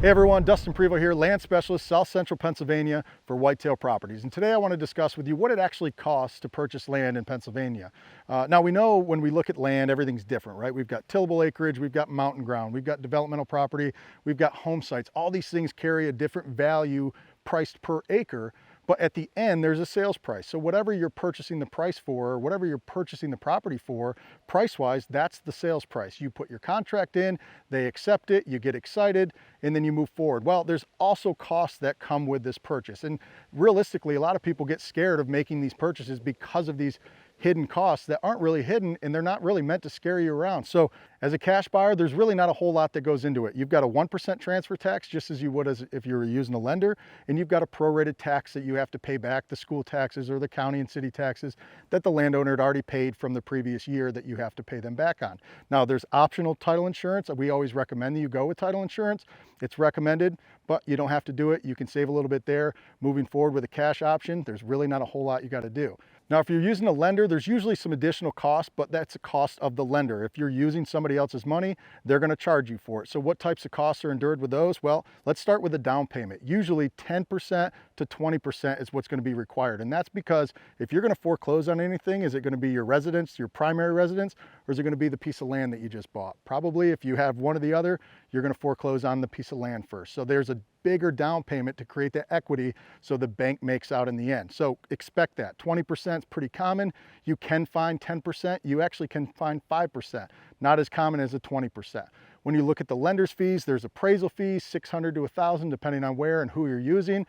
Hey everyone, Dustin Prevost here, land specialist, South Central Pennsylvania for Whitetail Properties. And today I want to discuss with you what it actually costs to purchase land in Pennsylvania. Now we know when we look at land, everything's different, right? We've got tillable acreage, we've got mountain ground, we've got developmental property, we've got home sites. All these things carry a different value priced per acre. But at the end, there's a sales price. So whatever you're purchasing the price for, or whatever you're purchasing the property for, price-wise, that's the sales price. You put your contract in, they accept it, you get excited, and then you move forward. Well, there's also costs that come with this purchase. And realistically, a lot of people get scared of making these purchases because of these hidden costs that aren't really hidden, and they're not really meant to scare you around. So as a cash buyer, there's really not a whole lot that goes into it. You've got a 1% transfer tax, just as you would as if you were using a lender, and you've got a prorated tax that you have to pay back, the school taxes or the county and city taxes that the landowner had already paid from the previous year that you have to pay them back on. Now there's optional title insurance. We always recommend that you go with title insurance. It's recommended, but you don't have to do it. You can save a little bit there. Moving forward with a cash option, there's really not a whole lot you got to do. Now, if you're using a lender, there's usually some additional cost, but that's a cost of the lender. If you're using somebody else's money, they're going to charge you for it. So what types of costs are endured with those? Well, let's start with the down payment. Usually 10% to 20% is what's going to be required. And that's because if you're going to foreclose on anything, is it going to be your residence, your primary residence, or is it going to be the piece of land that you just bought? Probably if you have one or the other, you're going to foreclose on the piece of land first. So there's a bigger down payment to create that equity so the bank makes out in the end. So expect that. 20% is pretty common. You can find 10%. You actually can find 5%. Not as common as a 20%. When you look at the lender's fees, there's appraisal fees, $600 to $1,000, depending on where and who you're using.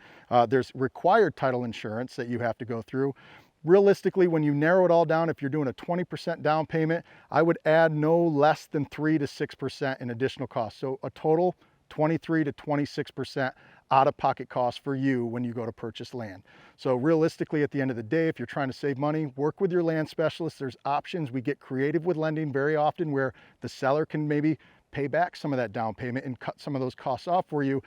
There's required title insurance that you have to go through. Realistically, when you narrow it all down, if you're doing a 20% down payment, I would add no less than 3 to 6% in additional costs. So a total 23 to 26% out-of-pocket costs for you when you go to purchase land. So realistically, at the end of the day, if you're trying to save money, work with your land specialist. There's options. We get creative with lending very often where the seller can maybe pay back some of that down payment and cut some of those costs off for you,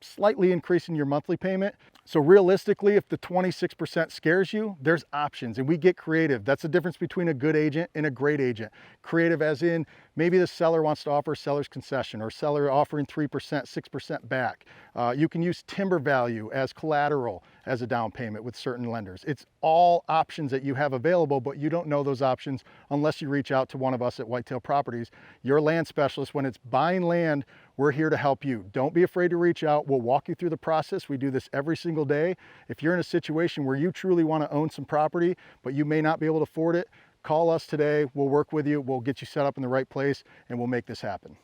slightly increasing your monthly payment. So realistically, if the 26% scares you, there's options, and we get creative. That's the difference between a good agent and a great agent. Creative as in maybe the seller wants to offer seller's concession or seller offering 3%, 6% back. You can use timber value as collateral as a down payment with certain lenders. It's all options that you have available, but you don't know those options unless you reach out to one of us at Whitetail Properties. Your land specialist, when it's buying land, we're here to help you. Don't be afraid to reach out. We'll walk you through the process. We do this every single day. If you're in a situation where you truly want to own some property, but you may not be able to afford it, call us today. We'll work with you. We'll get you set up in the right place, and we'll make this happen.